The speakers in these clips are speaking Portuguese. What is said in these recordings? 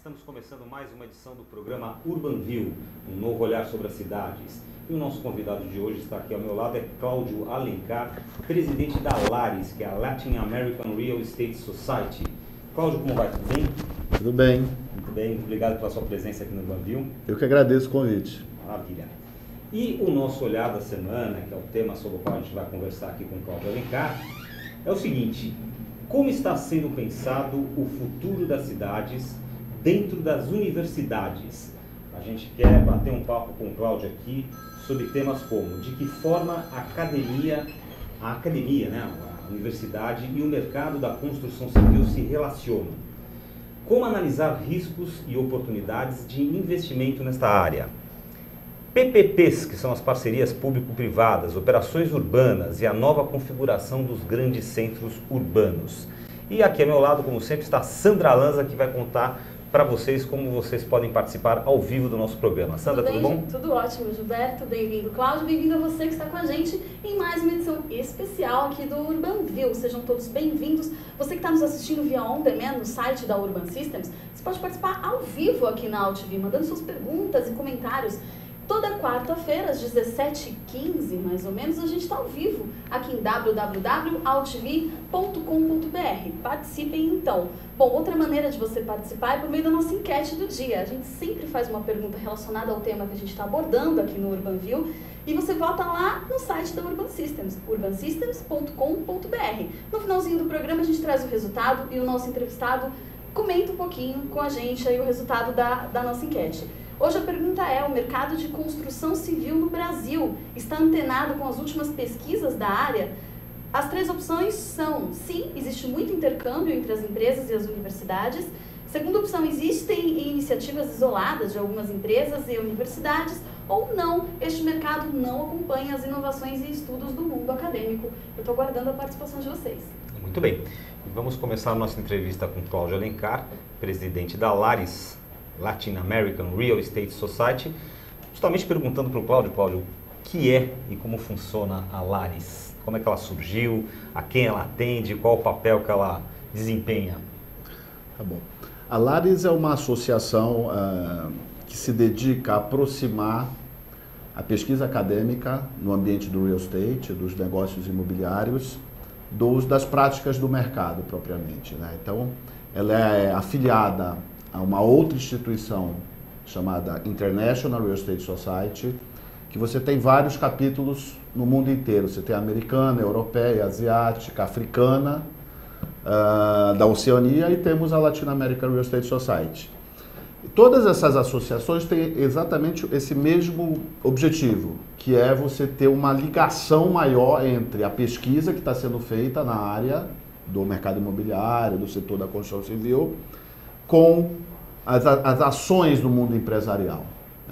Estamos começando mais uma edição do programa Urban View, um novo olhar sobre as cidades. E o nosso convidado de hoje está aqui ao meu lado, é Cláudio Alencar, presidente da Laris, que é a Latin American Real Estate Society. Cláudio, como vai? Tudo bem? Tudo bem. Muito bem, muito obrigado pela sua presença aqui no Urban View. Eu que agradeço o convite. Maravilha. E o nosso olhar da semana, que é o tema sobre o qual a gente vai conversar aqui com o Cláudio Alencar, é o seguinte: como está sendo pensado o futuro das cidades dentro das universidades? A gente quer bater um papo com o Cláudio aqui sobre temas como de que forma a academia, né, a universidade e o mercado da construção civil se relacionam. Como analisar riscos e oportunidades de investimento nesta área. PPPs, que são as parcerias público-privadas, operações urbanas e a nova configuração dos grandes centros urbanos. E aqui ao meu lado, como sempre, está Sandra Lanza, que vai contar para vocês como vocês podem participar ao vivo do nosso programa. Sandra, tudo bom? Tudo ótimo, Gilberto. Bem-vindo, Cláudio. Bem-vindo a você que está com a gente em mais uma edição especial aqui do Urban View. Sejam todos bem-vindos. Você que está nos assistindo via On Demand no site da Urban Systems, você pode participar ao vivo aqui na AltV, mandando suas perguntas e comentários. Toda quarta-feira, às 17h15, mais ou menos, a gente está ao vivo aqui em www.altv.com.br. Participem, então. Bom, outra maneira de você participar é por meio da nossa enquete do dia. A gente sempre faz uma pergunta relacionada ao tema que a gente está abordando aqui no Urban View e você vota lá no site da Urban Systems, urbansystems.com.br. No finalzinho do programa, a gente traz o resultado e o nosso entrevistado comenta um pouquinho com a gente aí o resultado da nossa enquete. Hoje a pergunta é: o mercado de construção civil no Brasil está antenado com as últimas pesquisas da área? As três opções são: sim, existe muito intercâmbio entre as empresas e as universidades. Segunda opção: existem iniciativas isoladas de algumas empresas e universidades. Ou não, este mercado não acompanha as inovações e estudos do mundo acadêmico. Eu estou aguardando a participação de vocês. Muito bem. Vamos começar a nossa entrevista com Cláudio Alencar, presidente da Laris, Latin American Real Estate Society, justamente perguntando para o Cláudio, o que é e como funciona a Laris? Como é que ela surgiu? A quem ela atende? Qual o papel que ela desempenha? Tá bom. A Laris é uma associação que se dedica a aproximar a pesquisa acadêmica no ambiente do real estate, dos negócios imobiliários, das práticas do mercado propriamente, né? Então, ela é afiliada a uma outra instituição chamada International Real Estate Society, que você tem vários capítulos no mundo inteiro. Você tem a americana, a europeia, a asiática, a africana, da Oceania, e temos a Latin American Real Estate Society. Todas essas associações têm exatamente esse mesmo objetivo, que é você ter uma ligação maior entre a pesquisa que está sendo feita na área do mercado imobiliário, do setor da construção civil, com as ações do mundo empresarial.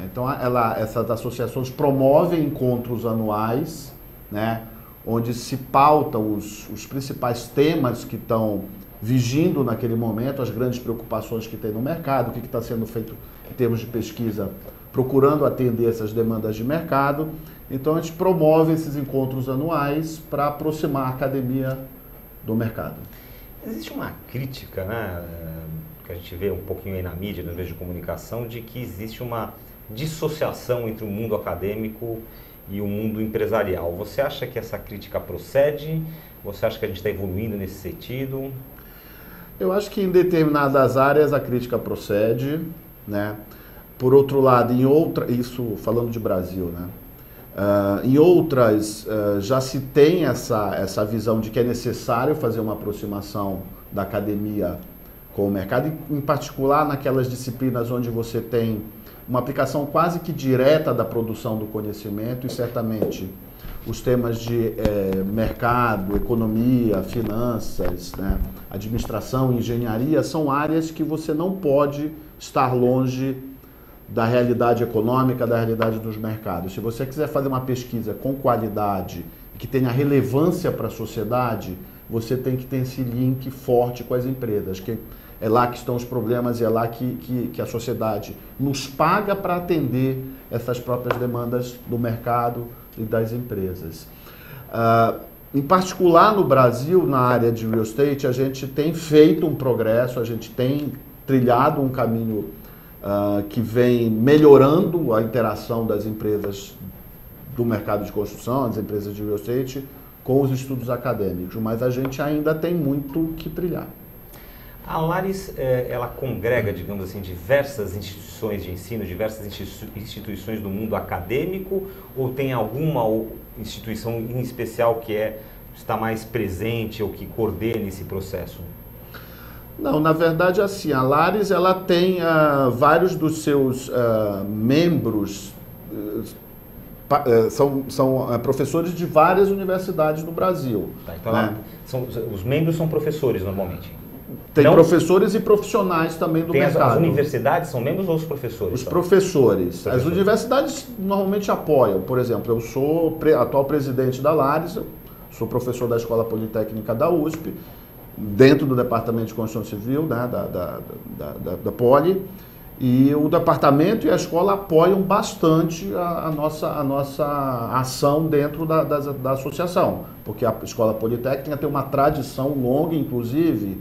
Então, essas associações promovem encontros anuais, né, onde se pautam os principais temas que estão vigindo naquele momento, as grandes preocupações que tem no mercado, o que está sendo feito em termos de pesquisa, procurando atender essas demandas de mercado. Então, a gente promove esses encontros anuais para aproximar a academia do mercado. Existe uma crítica, né, que a gente vê um pouquinho aí na mídia, nos meios de comunicação, de que existe uma dissociação entre o mundo acadêmico e o mundo empresarial. Você acha que essa crítica procede? Você acha que a gente está evoluindo nesse sentido? Eu acho que em determinadas áreas a crítica procede, né? Por outro lado, isso falando de Brasil, né? Em outras já se tem essa visão de que é necessário fazer uma aproximação da academia com o mercado, em particular naquelas disciplinas onde você tem uma aplicação quase que direta da produção do conhecimento, e certamente os temas de mercado, economia, finanças, né, administração, engenharia, são áreas que você não pode estar longe da realidade econômica, da realidade dos mercados. Se você quiser fazer uma pesquisa com qualidade e que tenha relevância para a sociedade, você tem que ter esse link forte com as empresas, que é lá que estão os problemas e é lá que a sociedade nos paga para atender essas próprias demandas do mercado e das empresas. Em particular no Brasil, na área de real estate, a gente tem feito um progresso, a gente tem trilhado um caminho que vem melhorando a interação das empresas do mercado de construção, das empresas de real estate, com os estudos acadêmicos, mas a gente ainda tem muito que trilhar. A Lares, ela congrega, digamos assim, diversas instituições de ensino, diversas instituições do mundo acadêmico, ou tem alguma instituição em especial que está mais presente ou que coordene esse processo? Não, na verdade, assim, a Lares, ela tem vários dos seus membros, são professores de várias universidades no Brasil. Tá, então os membros são professores, normalmente? Tem professores e profissionais também do mercado. As universidades são membros ou os professores? Os professores. As universidades normalmente apoiam. Por exemplo, eu sou atual presidente da Lares, sou professor da Escola Politécnica da USP, dentro do Departamento de Construção Civil, né, da Poli, e o departamento e a escola apoiam bastante a nossa ação dentro da associação, porque a Escola Politécnica tem uma tradição longa, inclusive,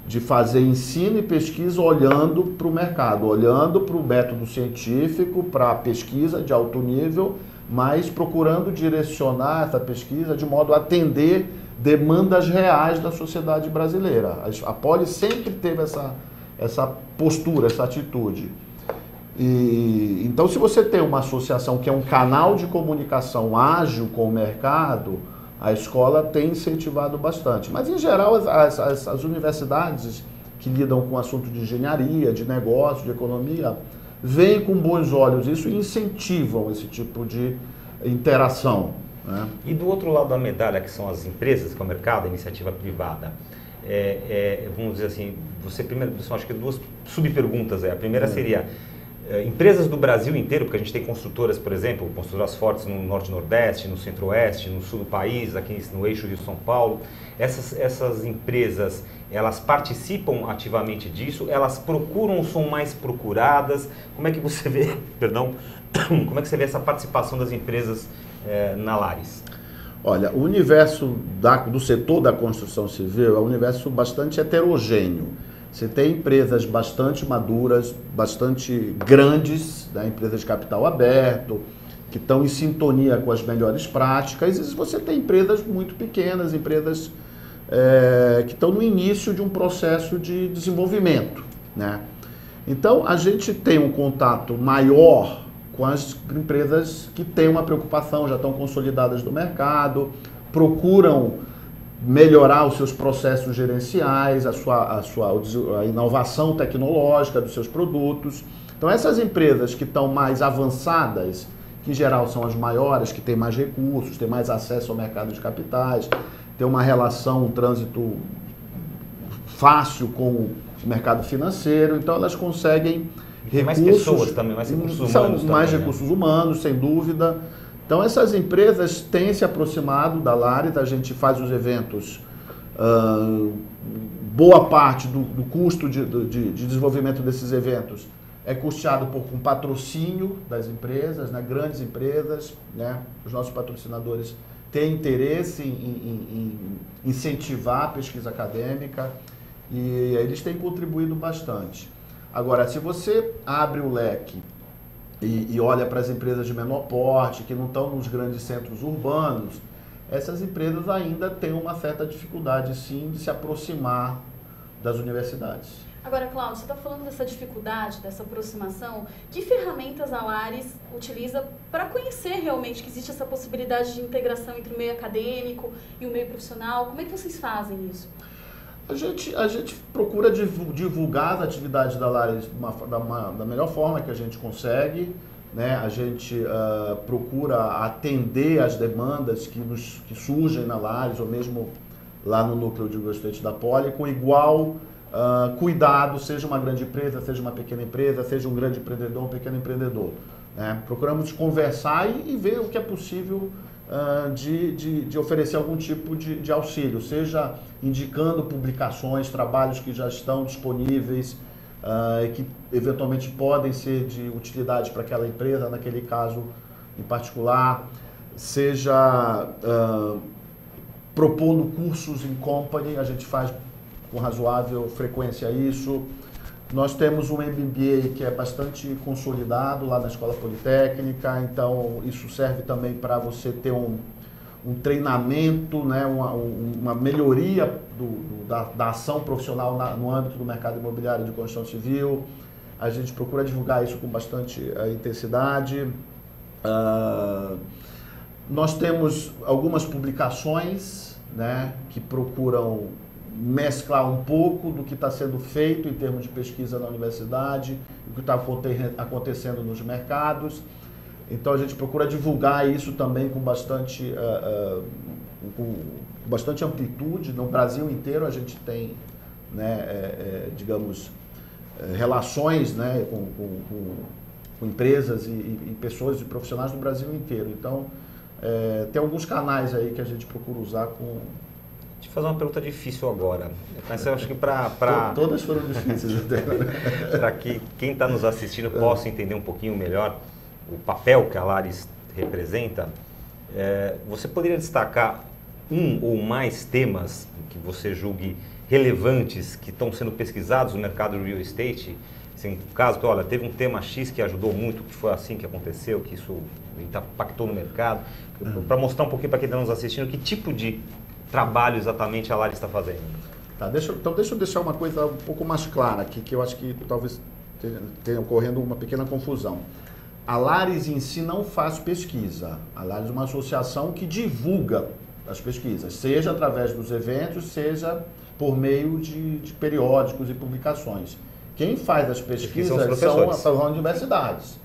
de fazer ensino e pesquisa olhando para o mercado, olhando para o método científico, para a pesquisa de alto nível, mas procurando direcionar essa pesquisa de modo a atender demandas reais da sociedade brasileira. A Poli sempre teve essa postura, essa atitude. Então, se você tem uma associação que é um canal de comunicação ágil com o mercado, a escola tem incentivado bastante. Mas, em geral, as universidades que lidam com o assunto de engenharia, de negócio, de economia, veem com bons olhos isso e incentivam esse tipo de interação, né? E do outro lado da medalha, que são as empresas, que é o mercado, a iniciativa privada, vamos dizer assim, acho que duas subperguntas. A primeira seria, empresas do Brasil inteiro, porque a gente tem construtoras, por exemplo, construtoras fortes no Norte e Nordeste, no Centro-Oeste, no Sul do país, aqui no eixo Rio-São Paulo. Essas empresas, elas participam ativamente disso? Elas procuram ou são mais procuradas? Como é que você vê, como é que você vê essa participação das empresas na Lares? Olha, o universo do setor da construção civil é um universo bastante heterogêneo. Você tem empresas bastante maduras, bastante grandes, né, empresas de capital aberto, que estão em sintonia com as melhores práticas, e você tem empresas muito pequenas, empresas que estão no início de um processo de desenvolvimento, né? Então, a gente tem um contato maior com as empresas que têm uma preocupação, já estão consolidadas no mercado, procuram melhorar os seus processos gerenciais, a inovação tecnológica dos seus produtos. Então, essas empresas que estão mais avançadas, que em geral são as maiores, que têm mais recursos, têm mais acesso ao mercado de capitais, têm uma relação, um trânsito fácil com o mercado financeiro, então elas conseguem recursos, mais pessoas também, mais recursos humanos. Mais recursos humanos, sem dúvida. Então, essas empresas têm se aproximado da Lares, a gente faz os eventos, boa parte do custo de desenvolvimento desses eventos é custeado com patrocínio das empresas, né, grandes empresas, né, os nossos patrocinadores têm interesse em incentivar a pesquisa acadêmica e eles têm contribuído bastante. Agora, se você abre o leque e olha para as empresas de menor porte, que não estão nos grandes centros urbanos, essas empresas ainda têm uma certa dificuldade, sim, de se aproximar das universidades. Agora, Cláudio, você está falando dessa dificuldade, dessa aproximação. Que ferramentas a Lares utiliza para conhecer realmente que existe essa possibilidade de integração entre o meio acadêmico e o meio profissional? Como é que vocês fazem isso? A gente procura divulgar as atividades da Lares da melhor forma que a gente consegue, né? A gente procura atender as demandas que surgem na Lares, ou mesmo lá no núcleo de real estate da Poli, com igual cuidado, seja uma grande empresa, seja uma pequena empresa, seja um grande empreendedor, um pequeno empreendedor, né? Procuramos conversar e ver o que é possível de oferecer algum tipo de auxílio, seja indicando publicações, trabalhos que já estão disponíveis e que eventualmente podem ser de utilidade para aquela empresa, naquele caso em particular, seja propondo cursos em company, a gente faz com razoável frequência isso, Nós temos um MBA que é bastante consolidado lá na Escola Politécnica, então isso serve também para você ter um treinamento, né, uma melhoria da ação profissional no âmbito do mercado imobiliário de construção civil. A gente procura divulgar isso com bastante intensidade. Nós temos algumas publicações, né, que procuram mesclar um pouco do que está sendo feito em termos de pesquisa na universidade, o que está acontecendo nos mercados. Então a gente procura divulgar isso também com bastante amplitude. No Brasil inteiro a gente tem, né, digamos, relações, né, com empresas e pessoas e profissionais do Brasil inteiro. Então tem alguns canais aí que a gente procura usar com... Deixa eu fazer uma pergunta difícil agora, mas eu acho que Todas foram difíceis até. Para que quem está nos assistindo possa entender um pouquinho melhor o papel que a Lares representa, você poderia destacar um ou mais temas que você julgue relevantes, que estão sendo pesquisados no mercado do real estate? Assim, no caso, olha, teve um tema X que ajudou muito, que foi assim que aconteceu, que isso impactou no mercado, para mostrar um pouquinho para quem está nos assistindo que tipo de trabalho exatamente a Lares está fazendo. Tá, deixa eu deixar uma coisa um pouco mais clara aqui, que eu acho que talvez tenha ocorrendo uma pequena confusão. A Lares em si não faz pesquisa. A Lares é uma associação que divulga as pesquisas, seja através dos eventos, seja por meio de periódicos e publicações. Quem faz as pesquisas são as universidades.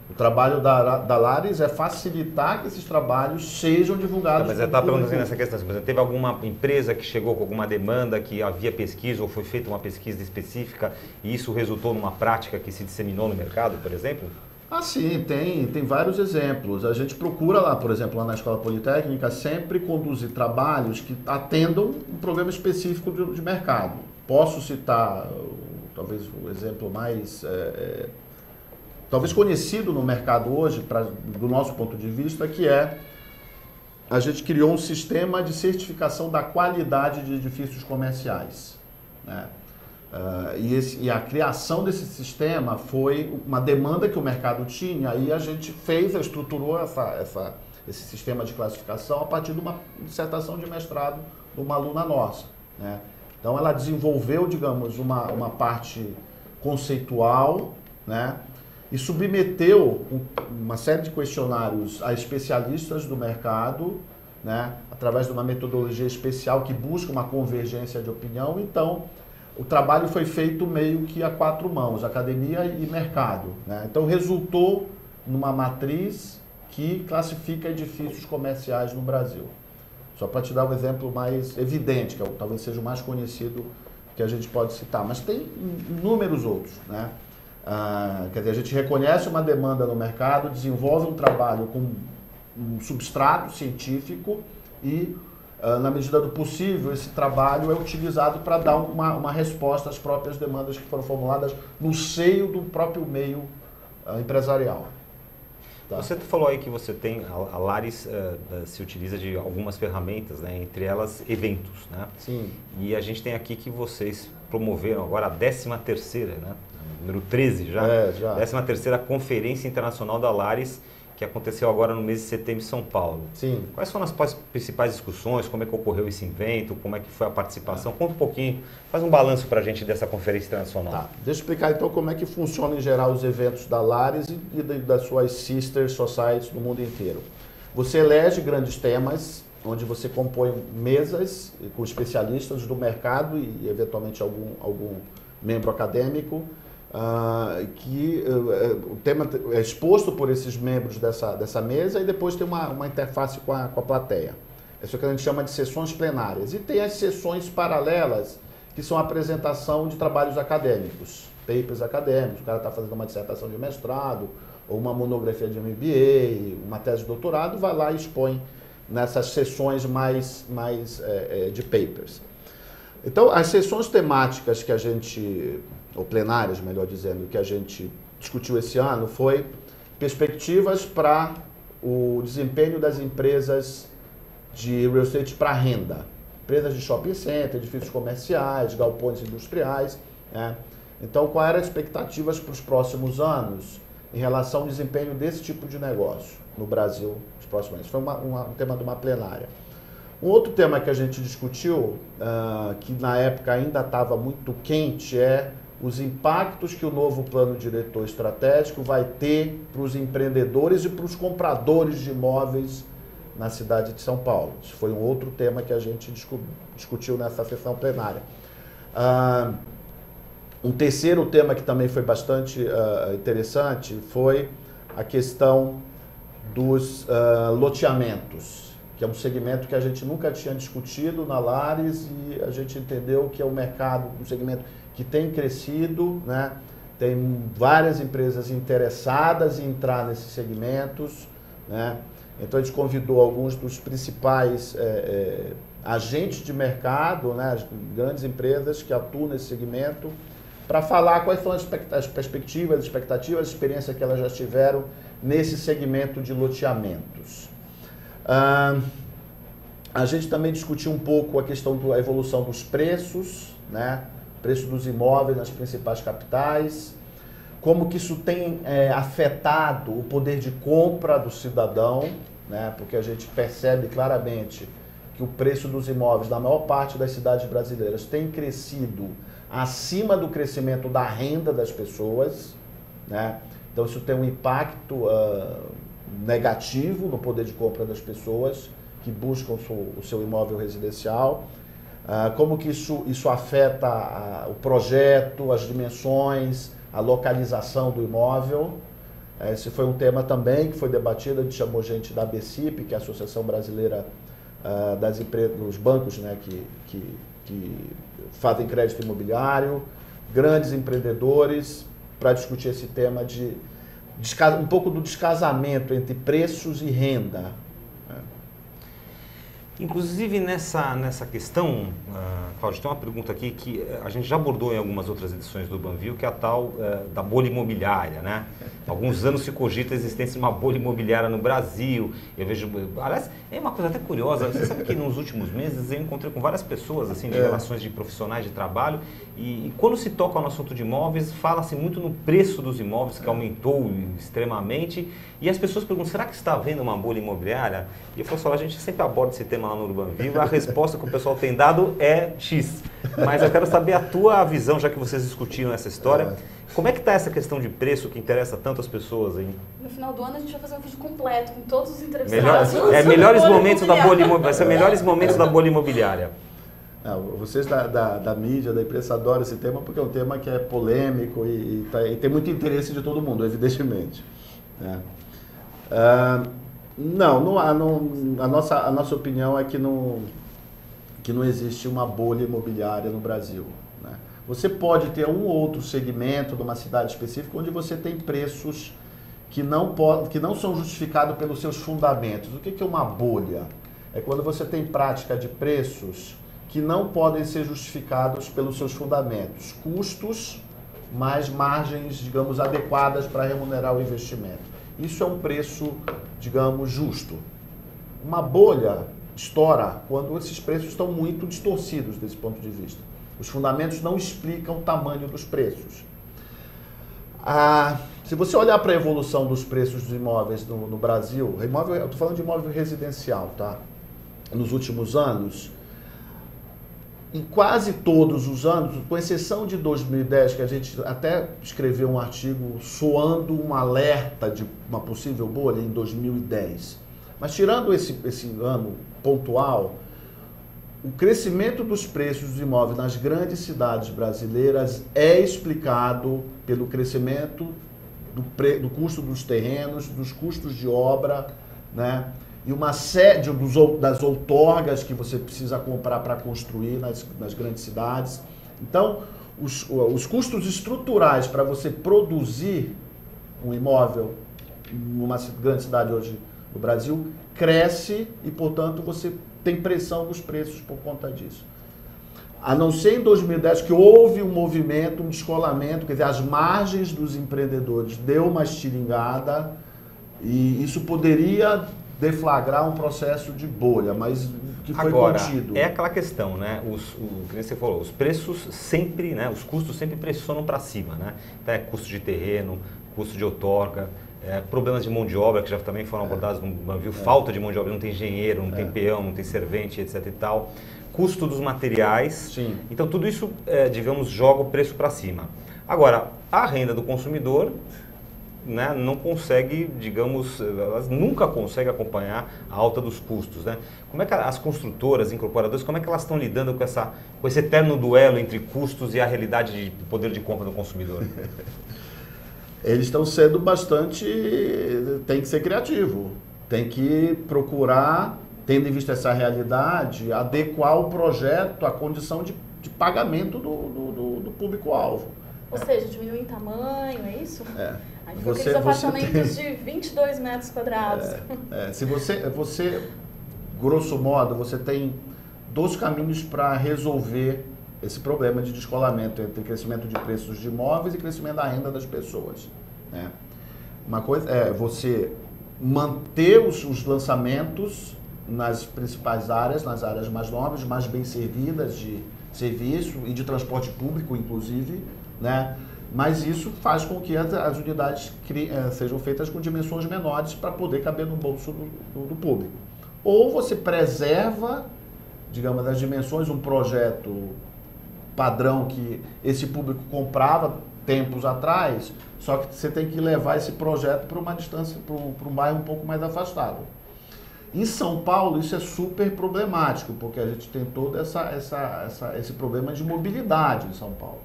O trabalho da Lares é facilitar que esses trabalhos sejam divulgados. Mas eu estava perguntando assim nessa questão, por exemplo, teve alguma empresa que chegou com alguma demanda, que havia pesquisa ou foi feita uma pesquisa específica e isso resultou numa prática que se disseminou no mercado, por exemplo? Ah, sim, tem vários exemplos. A gente procura lá, por exemplo, lá na Escola Politécnica, sempre conduzir trabalhos que atendam um problema específico de mercado. Posso citar, talvez, o exemplo mais... talvez conhecido no mercado hoje, do nosso ponto de vista, que a gente criou um sistema de certificação da qualidade de edifícios comerciais, né? E a criação desse sistema foi uma demanda que o mercado tinha, e a gente estruturou esse sistema de classificação a partir de uma dissertação de mestrado de uma aluna nossa, né? Então ela desenvolveu, digamos, uma parte conceitual, né? E submeteu uma série de questionários a especialistas do mercado, né, através de uma metodologia especial que busca uma convergência de opinião. Então, o trabalho foi feito meio que a quatro mãos, academia e mercado, né? Então, resultou numa matriz que classifica edifícios comerciais no Brasil. Só para te dar um exemplo mais evidente, que talvez seja o mais conhecido que a gente pode citar, mas tem inúmeros outros, né? Quer dizer, a gente reconhece uma demanda no mercado, desenvolve um trabalho com um substrato científico e, na medida do possível, esse trabalho é utilizado para dar uma resposta às próprias demandas que foram formuladas no seio do próprio meio empresarial. Tá. Você falou aí que você tem, a Lares se utiliza de algumas ferramentas, né, entre elas eventos, né? Sim. E a gente tem aqui que vocês promoveram agora a 13ª, né? Número 13 já. Já. 13ª Conferência Internacional da Lares, que aconteceu agora no mês de setembro em São Paulo. Sim. Quais foram as principais discussões? Como é que ocorreu esse evento? Como é que foi a participação? Conta um pouquinho, faz um balanço para a gente dessa conferência internacional. Tá. Deixa eu explicar então como é que funciona em geral os eventos da Lares e das suas sister societies no mundo inteiro. Você elege grandes temas, onde você compõe mesas com especialistas do mercado e eventualmente algum membro acadêmico, o tema é exposto por esses membros dessa mesa e depois tem uma interface com a plateia. Isso é o que a gente chama de sessões plenárias. E tem as sessões paralelas, que são a apresentação de trabalhos acadêmicos, papers acadêmicos. O cara está fazendo uma dissertação de mestrado, ou uma monografia de MBA, uma tese de doutorado, vai lá e expõe nessas sessões mais de papers. Então, as sessões temáticas que a gente, ou plenárias, melhor dizendo, que a gente discutiu esse ano foi perspectivas para o desempenho das empresas de real estate para renda. Empresas de shopping center, edifícios comerciais, galpões industriais, né? Então, quais eram as expectativas para os próximos anos em relação ao desempenho desse tipo de negócio no Brasil nos próximos anos? Foi um tema de uma plenária. Um outro tema que a gente discutiu, que na época ainda estava muito quente, é os impactos que o novo plano diretor estratégico vai ter para os empreendedores e para os compradores de imóveis na cidade de São Paulo. Isso foi um outro tema que a gente discutiu nessa sessão plenária. Um terceiro tema que também foi bastante interessante foi a questão dos loteamentos, que é um segmento que a gente nunca tinha discutido na Lares e a gente entendeu que é um mercado, um segmento que tem crescido, né? Tem várias empresas interessadas em entrar nesses segmentos, né? Então a gente convidou alguns dos principais agentes de mercado, né? As grandes empresas que atuam nesse segmento, para falar quais são as perspectivas, as expectativas, a experiência que elas já tiveram nesse segmento de loteamentos. A gente também discutiu um pouco a questão da evolução dos preços, né? Preço dos imóveis nas principais capitais, como que isso tem afetado o poder de compra do cidadão, né? Porque a gente percebe claramente que o preço dos imóveis na maior parte das cidades brasileiras tem crescido acima do crescimento da renda das pessoas, né? Então isso tem um impacto negativo no poder de compra das pessoas que buscam o seu imóvel residencial. Como que isso afeta o projeto, as dimensões, a localização do imóvel. Esse foi um tema também que foi debatido, a gente chamou gente da ABCIP, que é a Associação Brasileira das Empresas, dos bancos, né, que fazem crédito imobiliário, grandes empreendedores, para discutir esse tema de um pouco do descasamento entre preços e renda. Inclusive nessa questão, Cláudio, tem uma pergunta aqui que a gente já abordou em algumas outras edições do Banview, que é a tal da bolha imobiliária, né? Há alguns anos se cogita a existência de uma bolha imobiliária no Brasil. Eu vejo, aliás, é uma coisa até curiosa. Você sabe que nos últimos meses eu encontrei com várias pessoas assim de relações de profissionais de trabalho e quando se toca no assunto de imóveis, fala-se muito no preço dos imóveis que aumentou extremamente e as pessoas perguntam: será que está havendo uma bolha imobiliária? E eu falo só, a gente sempre aborda esse tema lá no Urban Vivo, a resposta que o pessoal tem dado é X. Mas eu quero saber a tua visão, já que vocês discutiram essa história. Como é que está essa questão de preço que interessa tanto as pessoas aí? No final do ano a gente vai fazer um vídeo completo com todos os entrevistados. Melhores momentos da bolha imobiliária. Vai ser melhores momentos da bolha imobiliária. Vocês da mídia, da imprensa adoram esse tema porque é um tema que é polêmico e tem muito interesse de todo mundo, evidentemente. A nossa opinião é que não existe uma bolha imobiliária no Brasil, né? Você pode ter um ou outro segmento de uma cidade específica onde você tem preços que não são justificados pelos seus fundamentos. O que é uma bolha? É quando você tem prática de preços que não podem ser justificados pelos seus fundamentos, custos mais margens, digamos, adequadas para remunerar o investimento. Isso é um preço, digamos, justo. Uma bolha estoura quando esses preços estão muito distorcidos desse ponto de vista. Os fundamentos não explicam o tamanho dos preços. Se você olhar para a evolução dos preços dos imóveis no Brasil, eu estou falando de imóvel residencial, tá? Nos últimos anos, em quase todos os anos, com exceção de 2010, que a gente até escreveu um artigo soando um alerta de uma possível bolha em 2010. Mas tirando esse ano pontual, o crescimento dos preços dos imóveis nas grandes cidades brasileiras é explicado pelo crescimento do custo dos terrenos, dos custos de obra, né? E uma série das outorgas que você precisa comprar para construir nas grandes cidades. Então, os custos estruturais para você produzir um imóvel numa grande cidade hoje no Brasil cresce e, portanto, você tem pressão nos preços por conta disso. A não ser em 2010 que houve um movimento, um descolamento, quer dizer, as margens dos empreendedores deu uma estilingada e isso poderia deflagrar um processo de bolha, mas que foi agora, contido. É aquela questão, né? Que nem você falou, os preços sempre, né? Os custos sempre pressionam para cima, né? Então é custo de terreno, custo de outorga, problemas de mão de obra que já também foram abordados no navio, falta de mão de obra, não tem engenheiro, não tem peão, não tem servente, etc e tal. Custo dos materiais. Sim. Então tudo isso, digamos, joga o preço para cima. Agora, a renda do consumidor, né, não consegue, digamos, elas nunca conseguem acompanhar a alta dos custos, né? Como é que as construtoras, incorporadoras, como é que elas estão lidando com esse eterno duelo entre custos e a realidade de poder de compra do consumidor? Eles estão sendo bastante... Tem que ser criativo, tem que procurar, tendo em vista essa realidade, adequar o projeto à condição de pagamento do público-alvo. Ou seja, diminuir em tamanho, é isso? Aí ficou Você- aqueles você apartamentos tem- de 22 metros quadrados. Se você, grosso modo, você tem 2 caminhos para resolver esse problema de descolamento entre crescimento de preços de imóveis e crescimento da renda das pessoas, né? Uma coisa é você manter os lançamentos nas principais áreas, nas áreas mais nobres, mais bem servidas de serviço e de transporte público, inclusive, né? Mas isso faz com que as unidades sejam feitas com dimensões menores para poder caber no bolso do público. Ou você preserva, digamos, as dimensões, um projeto padrão que esse público comprava tempos atrás, só que você tem que levar esse projeto para uma distância, para um bairro um pouco mais afastado. Em São Paulo, isso é super problemático, porque a gente tem todo esse problema de mobilidade em São Paulo.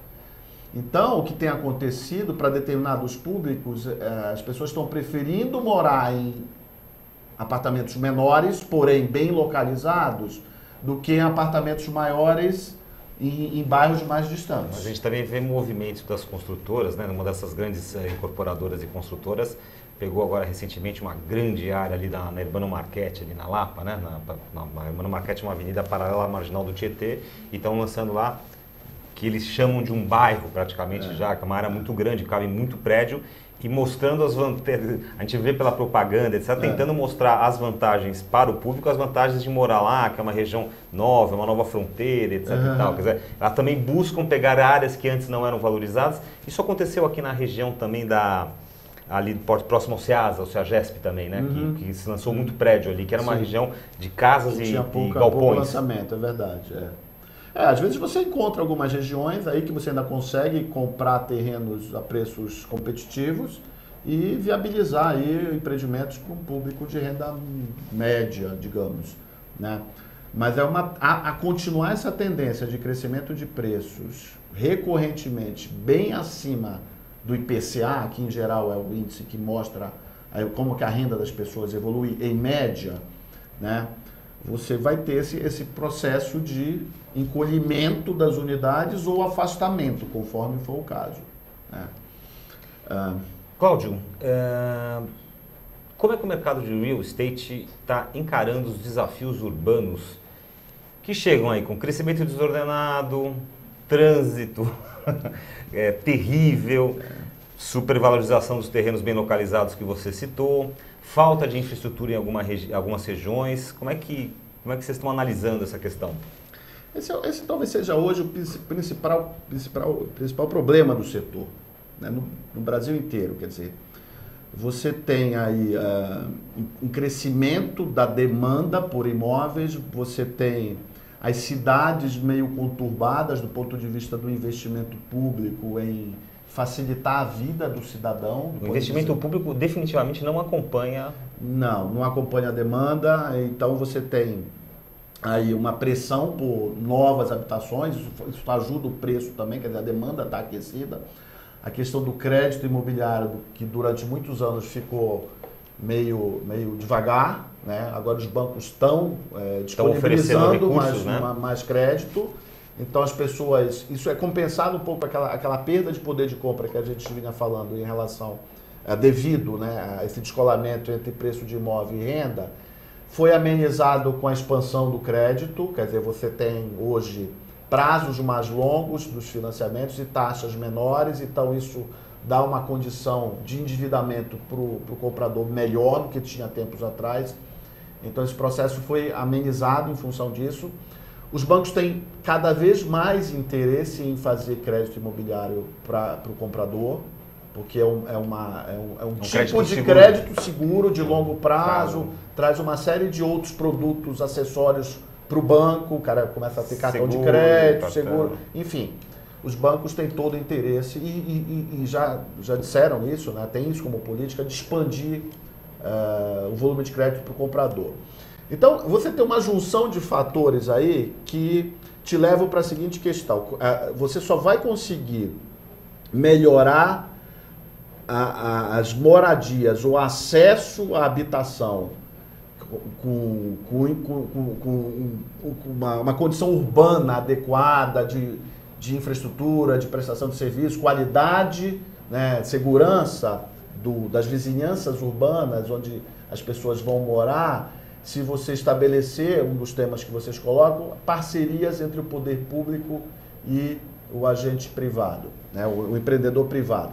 Então, o que tem acontecido para determinados públicos, as pessoas estão preferindo morar em apartamentos menores, porém bem localizados, do que em apartamentos maiores em bairros mais distantes. A gente também vê movimentos das construtoras, né? Uma dessas grandes incorporadoras e construtoras pegou agora recentemente uma grande área ali na Urbano Marquete, ali na Lapa, né? Na Urbano Marquete é uma avenida paralela à Marginal do Tietê, e estão lançando lá que eles chamam de um bairro praticamente já, que é uma área muito grande, cabe muito prédio, e mostrando as vantagens, a gente vê pela propaganda, etc., tentando mostrar as vantagens para o público, as vantagens de morar lá, que é uma região nova, uma nova fronteira, etc. e tal. Quer dizer, elas também buscam pegar áreas que antes não eram valorizadas. Isso aconteceu aqui na região também ali próximo ao Ceasa, ao Ceagesp também, né? Que se lançou muito prédio ali, que era uma região de casas e pouco galpões. lançamento, é verdade. Às vezes você encontra algumas regiões aí que você ainda consegue comprar terrenos a preços competitivos e viabilizar aí empreendimentos para um público de renda média, digamos, né? Mas a continuar essa tendência de crescimento de preços recorrentemente bem acima do IPCA, que em geral é o índice que mostra como que a renda das pessoas evolui em média, né? Você vai ter esse processo de encolhimento das unidades ou afastamento, conforme for o caso, né? Cláudio, como é que o mercado de real estate está encarando os desafios urbanos que chegam aí com crescimento desordenado, trânsito terrível, supervalorização dos terrenos bem localizados que você citou, falta de infraestrutura em algumas regiões? Como é que vocês estão analisando essa questão? Esse talvez seja hoje o principal problema do setor, né? No Brasil inteiro, quer dizer, você tem aí um crescimento da demanda por imóveis, você tem as cidades meio conturbadas do ponto de vista do investimento público em facilitar a vida do cidadão. O investimento público definitivamente não acompanha... Não acompanha a demanda, então você tem aí uma pressão por novas habitações, isso ajuda o preço também, quer dizer, a demanda está aquecida. A questão do crédito imobiliário, que durante muitos anos ficou meio devagar, né? Agora os bancos estão disponibilizando recursos, mais crédito. Então as pessoas, isso é compensado um pouco aquela perda de poder de compra que a gente vinha falando em relação, devido, né, a esse descolamento entre preço de imóvel e renda, foi amenizado com a expansão do crédito, quer dizer, você tem hoje prazos mais longos dos financiamentos e taxas menores, então isso dá uma condição de endividamento para o comprador melhor do que tinha tempos atrás. Então esse processo foi amenizado em função disso. Os bancos têm cada vez mais interesse em fazer crédito imobiliário para o comprador, porque é um tipo de crédito seguro, de longo prazo, traz uma série de outros produtos acessórios para o banco, o cara começa a ter cartão de crédito, seguro, enfim. Os bancos têm todo o interesse e já disseram isso, né? Tem isso como política de expandir o volume de crédito para o comprador. Então, você tem uma junção de fatores aí que te levam para a seguinte questão. Você só vai conseguir melhorar as moradias, o acesso à habitação com uma condição urbana adequada de infraestrutura, de prestação de serviço, qualidade, né, segurança das vizinhanças urbanas onde as pessoas vão morar, se você estabelecer, um dos temas que vocês colocam, parcerias entre o poder público e o agente privado, né, o empreendedor privado.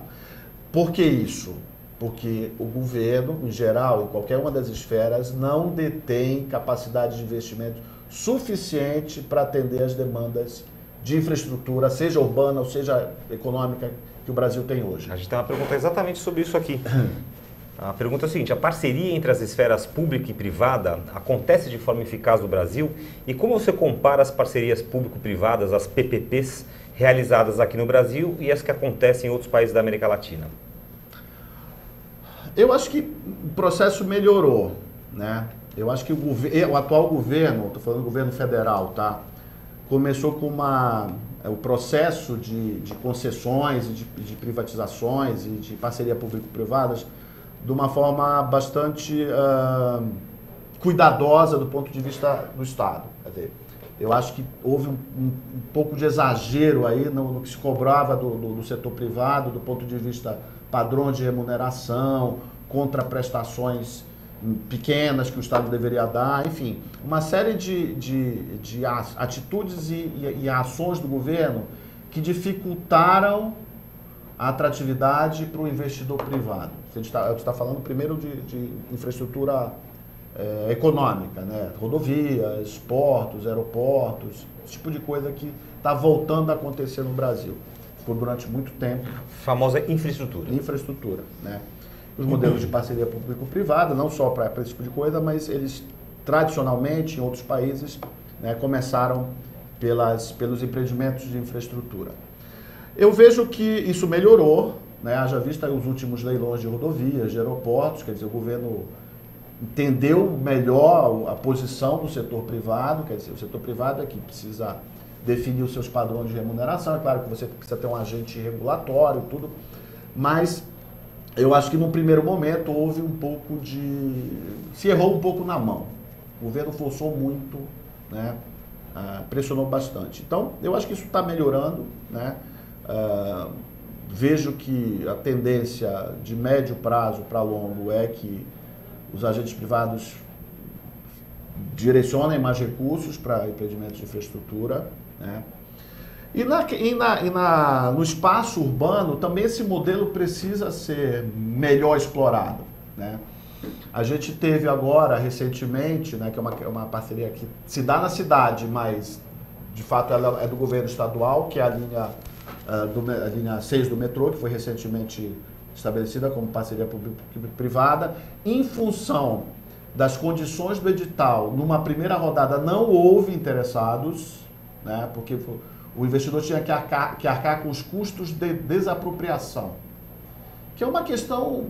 Por que isso? Porque o governo, em geral, em qualquer uma das esferas, não detém capacidade de investimento suficiente para atender as demandas de infraestrutura, seja urbana ou seja econômica, que o Brasil tem hoje. A gente tem uma pergunta exatamente sobre isso aqui. A pergunta é a seguinte: a parceria entre as esferas pública e privada acontece de forma eficaz no Brasil? E como você compara as parcerias público-privadas, as PPPs, realizadas aqui no Brasil e as que acontecem em outros países da América Latina? Eu acho que o processo melhorou, né? Eu acho que o atual governo, estou falando do governo federal, tá? Começou com o processo de concessões, de privatizações e de parceria público-privadas de uma forma bastante cuidadosa do ponto de vista do Estado. Quer dizer, eu acho que houve um pouco de exagero aí no que se cobrava do setor privado, do ponto de vista padrões de remuneração, contraprestações pequenas que o Estado deveria dar, enfim, uma série de atitudes e ações do governo que dificultaram a atratividade para o investidor privado. A gente está falando primeiro de infraestrutura econômica, né? Rodovias, portos, aeroportos, esse tipo de coisa que está voltando a acontecer no Brasil por durante muito tempo. Famosa infraestrutura. Infraestrutura, né? Os modelos de parceria público-privada, não só para esse tipo de coisa, mas eles tradicionalmente em outros países, né, começaram pelos empreendimentos de infraestrutura. Eu vejo que isso melhorou, né? Haja vista os últimos leilões de rodovias, de aeroportos, quer dizer, o governo entendeu melhor a posição do setor privado, quer dizer, o setor privado é que precisa definir os seus padrões de remuneração, é claro que você precisa ter um agente regulatório, tudo, mas eu acho que num primeiro momento houve um pouco se errou um pouco na mão. O governo forçou muito, né? Pressionou bastante. Então, eu acho que isso está melhorando, né? Vejo que a tendência de médio prazo para longo é que os agentes privados direcionem mais recursos para empreendimentos de infraestrutura, né? E no espaço urbano também esse modelo precisa ser melhor explorado, né? A gente teve agora, recentemente, né, que é uma parceria que se dá na cidade, mas de fato ela é do governo estadual, que é a linha 6 do metrô, que foi recentemente estabelecida como parceria público-privada. Em função das condições do edital, numa primeira rodada não houve interessados, né, porque o investidor tinha que arcar com os custos de desapropriação, que é uma questão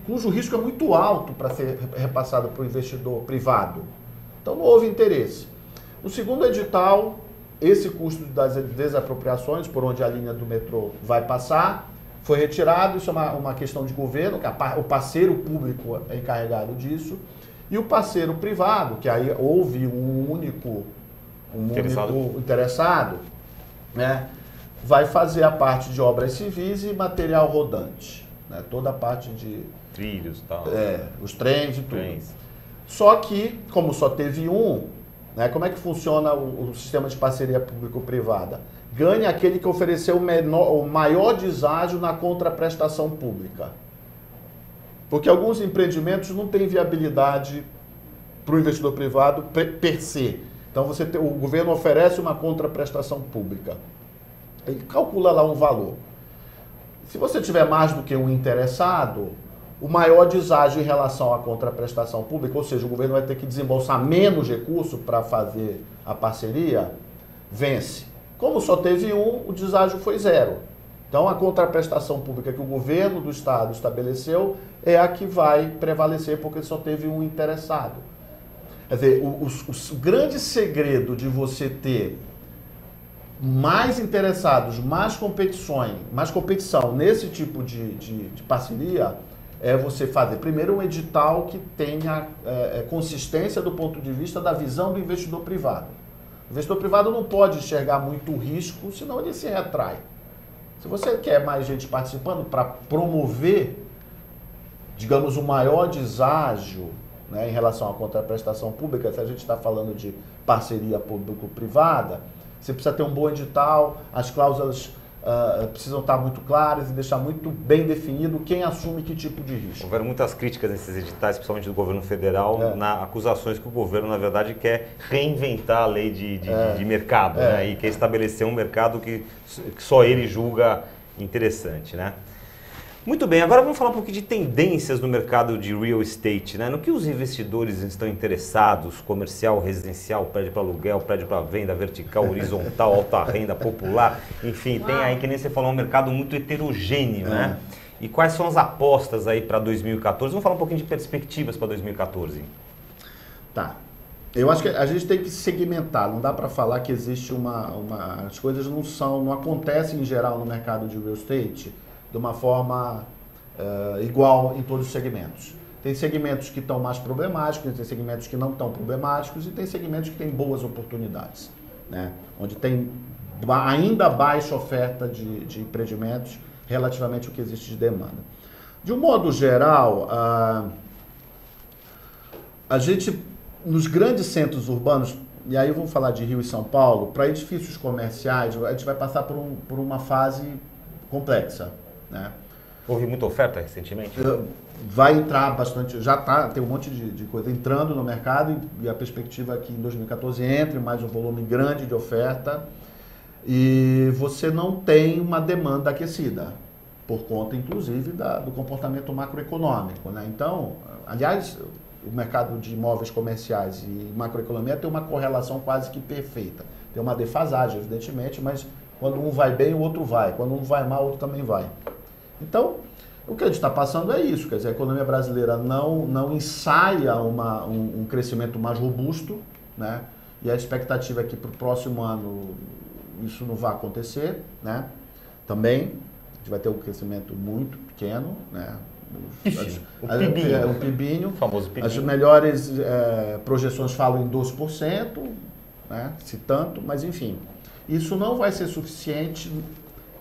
cujo risco é muito alto para ser repassado para o investidor privado. Então não houve interesse. No segundo edital, esse custo das desapropriações, por onde a linha do metrô vai passar, foi retirado. Isso é uma questão de governo, que o parceiro público é encarregado disso, e o parceiro privado, que aí houve um único interessado, né, vai fazer a parte de obras civis e material rodante, né, toda a parte de trilhos e tal. Os trens e tudo. Só que, como só teve né, como é que funciona o sistema de parceria público-privada? Ganha aquele que ofereceu o maior deságio na contraprestação pública. Porque alguns empreendimentos não têm viabilidade para o investidor privado per se. Então o governo oferece uma contraprestação pública. Ele calcula lá um valor. Se você tiver mais do que um interessado, o maior deságio em relação à contraprestação pública, ou seja, o governo vai ter que desembolsar menos recurso para fazer a parceria, vence. Como só teve um, o deságio foi zero. Então a contraprestação pública que o governo do estado estabeleceu é a que vai prevalecer porque só teve um interessado. Quer dizer, o grande segredo de você ter mais interessados, mais competição nesse tipo de parceria é você fazer primeiro um edital que tenha consistência do ponto de vista da visão do investidor privado. O investidor privado não pode enxergar muito risco, senão ele se retrai. Se você quer mais gente participando para promover, digamos, o maior deságio, né, em relação à contraprestação pública, se a gente está falando de parceria público-privada, você precisa ter um bom edital, as cláusulas precisam estar muito claras e deixar muito bem definido quem assume que tipo de risco. Houveram muitas críticas nesses editais, principalmente do governo federal, na acusações que o governo, na verdade, quer reinventar a lei de mercado, né, e quer estabelecer um mercado que só ele julga interessante, né? Muito bem, agora vamos falar um pouquinho de tendências no mercado de real estate, né? No que os investidores estão interessados, comercial, residencial, prédio para aluguel, prédio para venda, vertical, horizontal, alta renda, popular, enfim, tem aí, que nem você falou, um mercado muito heterogêneo, né? E quais são as apostas aí para 2014? Vamos falar um pouquinho de perspectivas para 2014. Tá. Eu acho que a gente tem que segmentar, não dá para falar que existe as coisas não acontecem em geral no mercado de real estate de uma forma igual em todos os segmentos. Tem segmentos que estão mais problemáticos, tem segmentos que não estão problemáticos e tem segmentos que têm boas oportunidades, né? Onde tem ainda baixa oferta de empreendimentos relativamente ao que existe de demanda. De um modo geral, a gente, nos grandes centros urbanos, e aí vamos falar de Rio e São Paulo, para edifícios comerciais, a gente vai passar por uma fase complexa, né? Houve muita oferta recentemente? Vai entrar bastante, tem um monte de coisa entrando no mercado e a perspectiva é que em 2014 entre mais um volume grande de oferta e você não tem uma demanda aquecida, por conta inclusive do comportamento macroeconômico, né? Então, aliás, o mercado de imóveis comerciais e macroeconomia tem uma correlação quase que perfeita. Tem uma defasagem, evidentemente, mas quando um vai bem, o outro vai. Quando um vai mal, o outro também vai. Então, o que a gente está passando é isso. Quer dizer, a economia brasileira não ensaia um crescimento mais robusto, né? E a expectativa é que para o próximo ano isso não vai acontecer, né? Também, a gente vai ter um crescimento muito pequeno, né? O PIBinho, famoso PIBinho. As melhores projeções falam em 12%, né? Se tanto, mas enfim. Isso não vai ser suficiente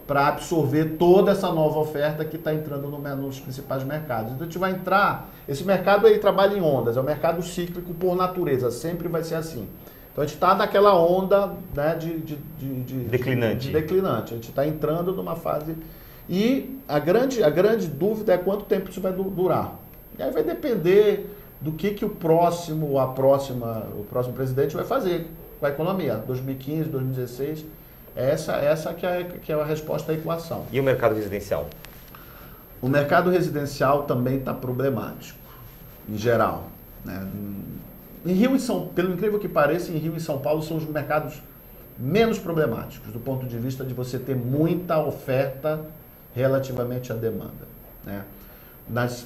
para absorver toda essa nova oferta que está entrando nos principais mercados. Então a gente vai entrar, esse mercado aí trabalha em ondas, é um mercado cíclico por natureza, sempre vai ser assim. Então a gente está naquela onda, né, declinante. A gente está entrando numa fase e a grande dúvida é quanto tempo isso vai durar. E aí vai depender do que o próximo presidente vai fazer com a economia, 2015, 2016, essa que é a resposta à equação. E o mercado residencial? O mercado residencial também está problemático, em geral, né? Em Rio e pelo incrível que pareça, em Rio e São Paulo são os mercados menos problemáticos, do ponto de vista de você ter muita oferta relativamente à demanda, né? Nas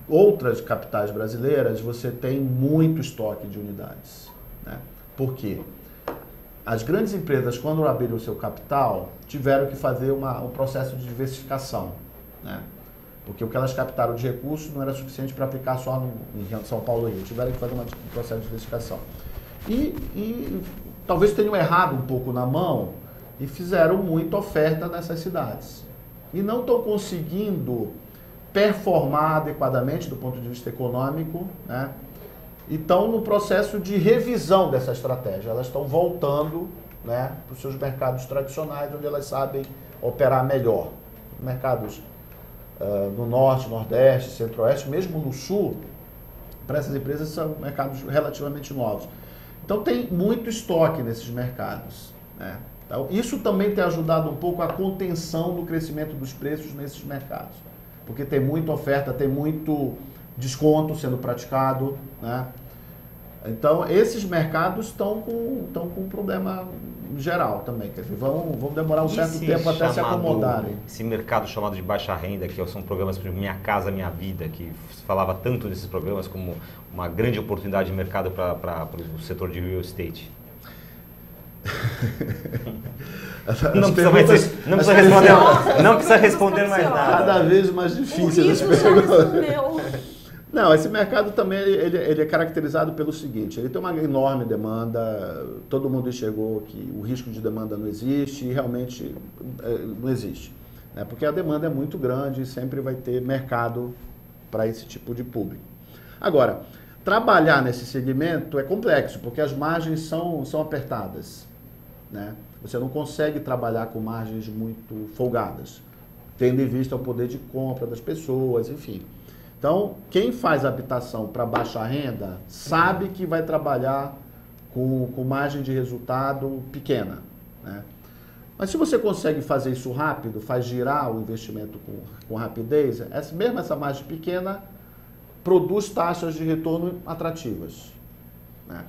outras capitais brasileiras, você tem muito estoque de unidades, né? Por quê? As grandes empresas, quando abriram o seu capital, tiveram que fazer um processo de diversificação, né? Porque o que elas captaram de recursos não era suficiente para aplicar só em São Paulo e Rio. Tiveram que fazer um processo de diversificação. E talvez tenham errado um pouco na mão e fizeram muita oferta nessas cidades. E não estão conseguindo performar adequadamente do ponto de vista econômico, né? E estão no processo de revisão dessa estratégia. Elas estão voltando, né, para os seus mercados tradicionais, onde elas sabem operar melhor. Mercados no Norte, Nordeste, Centro-Oeste, mesmo no Sul, para essas empresas são mercados relativamente novos. Então tem muito estoque nesses mercados, né? Então, isso também tem ajudado um pouco a contenção do crescimento dos preços nesses mercados, porque tem muita oferta, tem muito desconto sendo praticado, né? Então, esses mercados estão com um problema geral também. Quer dizer, vão demorar um certo tempo até se acomodarem. Esse mercado chamado de baixa renda, que são programas como Minha Casa Minha Vida, que se falava tanto desses programas como uma grande oportunidade de mercado para o setor de real estate. Não precisa responder mais nada. Cada vez mais difícil as perguntas. Não, esse mercado também ele é caracterizado pelo seguinte: ele tem uma enorme demanda, todo mundo enxergou que o risco de demanda não existe e realmente não existe, né? Porque a demanda é muito grande e sempre vai ter mercado para esse tipo de público. Agora, trabalhar nesse segmento é complexo, porque as margens são apertadas, né? Você não consegue trabalhar com margens muito folgadas, tendo em vista o poder de compra das pessoas, enfim. Então, quem faz habitação para baixa renda sabe que vai trabalhar com margem de resultado pequena, né? Mas se você consegue fazer isso rápido, faz girar o investimento com rapidez, mesmo essa margem pequena produz taxas de retorno atrativas, né?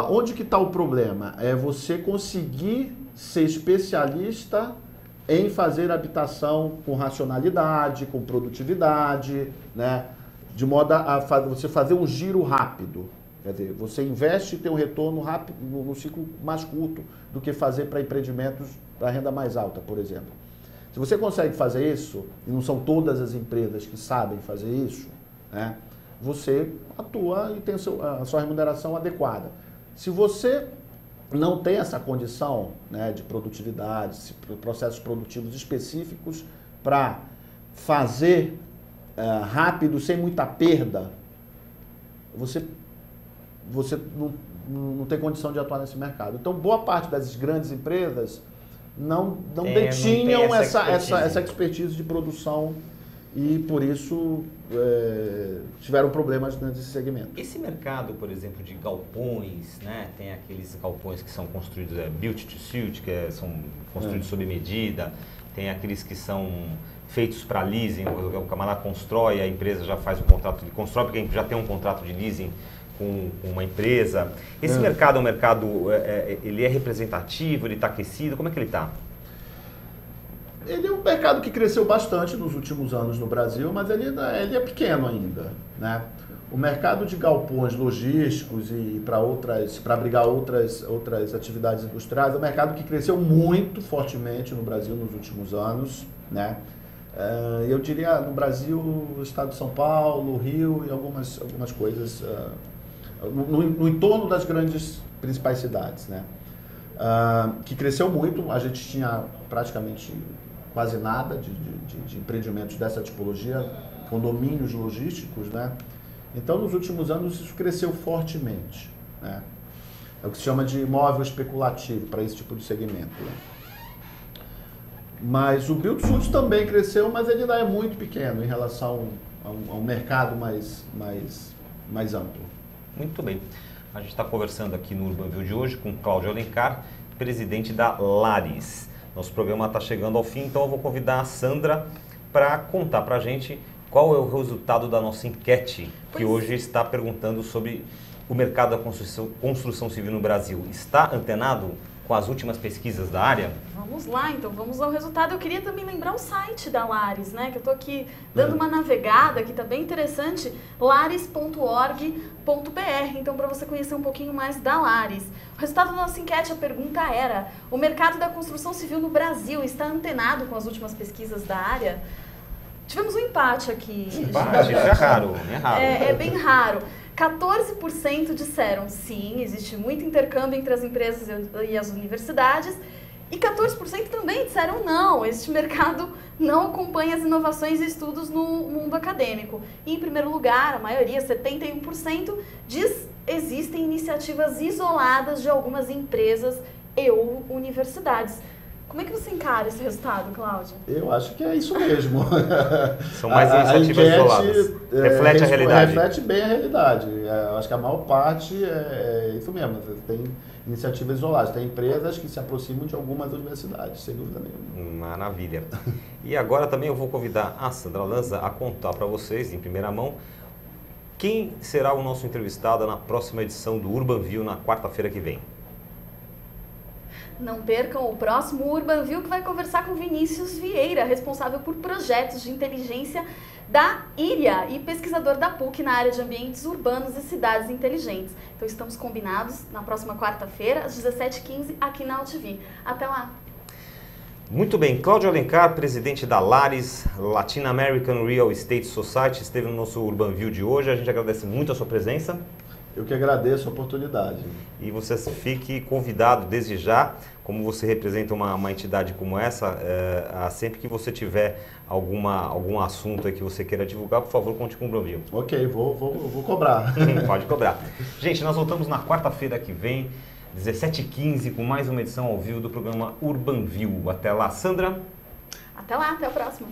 Onde que está o problema? É você conseguir ser especialista em fazer habitação com racionalidade, com produtividade, né? De modo a você fazer um giro rápido. Quer dizer, você investe e tem um retorno rápido no ciclo mais curto do que fazer para empreendimentos para renda mais alta, por exemplo. Se você consegue fazer isso, e não são todas as empresas que sabem fazer isso, né? Você atua e tem a sua remuneração adequada. Se você não tem essa condição, né, de produtividade, processos produtivos específicos para fazer rápido, sem muita perda, você não tem condição de atuar nesse mercado. Então, boa parte das grandes empresas não detinham essa expertise de produção e, por isso, tiveram problemas nesse segmento. Esse mercado, por exemplo, de galpões, né? Tem aqueles galpões que são construídos, built to suit, que são construídos sob medida, tem aqueles que são feitos para leasing, o camarada constrói, a empresa já faz um contrato de constrói, porque já tem um contrato de leasing com uma empresa. Esse mercado é um mercado, ele é representativo, ele está aquecido, como é que ele está? Ele é um mercado que cresceu bastante nos últimos anos no Brasil, mas ele é pequeno ainda, né? O mercado de galpões logísticos e para abrigar outras atividades industriais é um mercado que cresceu muito fortemente no Brasil nos últimos anos, né? Eu diria no Brasil, o estado de São Paulo, Rio e algumas coisas no entorno das grandes principais cidades, né? Que cresceu muito. A gente tinha praticamente quase nada de empreendimentos dessa tipologia, condomínios logísticos, né? Então, nos últimos anos, isso cresceu fortemente, né? É o que se chama de imóvel especulativo para esse tipo de segmento, né? Mas o build to suit também cresceu, mas ele ainda é muito pequeno em relação a um mercado mais amplo. Muito bem. A gente está conversando aqui no Urbanville de hoje com Cláudio Alencar, presidente da Lares. Nosso programa está chegando ao fim, então eu vou convidar a Sandra para contar para a gente qual é o resultado da nossa enquete, que hoje está perguntando sobre o mercado da construção civil no Brasil. Está antenado com as últimas pesquisas da área? Vamos lá, então, vamos ao resultado. Eu queria também lembrar o site da Lares, né? Que eu estou aqui dando uma navegada, que está bem interessante, lares.org.br. Então, para você conhecer um pouquinho mais da Lares. O resultado da nossa enquete, a pergunta era: o mercado da construção civil no Brasil está antenado com as últimas pesquisas da área? Tivemos um empate aqui. Empate, isso é raro, É bem raro. 14% disseram sim, existe muito intercâmbio entre as empresas e as universidades. E 14% também disseram não, este mercado não acompanha as inovações e estudos no mundo acadêmico. E, em primeiro lugar, a maioria, 71%, diz existem iniciativas isoladas de algumas empresas e ou universidades. Como é que você encara esse resultado, Cláudio? Eu acho que é isso mesmo. São mais iniciativas isoladas. Reflete a realidade. Reflete bem a realidade. Eu acho que a maior parte é isso mesmo. Tem iniciativas isoladas. Tem empresas que se aproximam de algumas universidades, sem dúvida nenhuma. Maravilha. E agora também eu vou convidar a Sandra Lanza a contar para vocês, em primeira mão, quem será o nosso entrevistado na próxima edição do Urban View na quarta-feira que vem. Não percam o próximo Urban View, que vai conversar com Vinícius Vieira, responsável por projetos de inteligência da IRIA e pesquisador da PUC na área de ambientes urbanos e cidades inteligentes. Então estamos combinados na próxima quarta-feira, às 17h15, aqui na UTV. Até lá! Muito bem, Cláudio Alencar, presidente da Lares, Latin American Real Estate Society, esteve no nosso Urban View de hoje. A gente agradece muito a sua presença. Eu que agradeço a oportunidade. E você fique convidado desde já, como você representa uma entidade como essa, sempre que você tiver algum assunto aí que você queira divulgar, por favor, conte com o Urban View. Ok, vou cobrar. Pode cobrar. Gente, nós voltamos na quarta-feira que vem, 17h15, com mais uma edição ao vivo do programa Urban View. Até lá, Sandra. Até lá, até o próximo.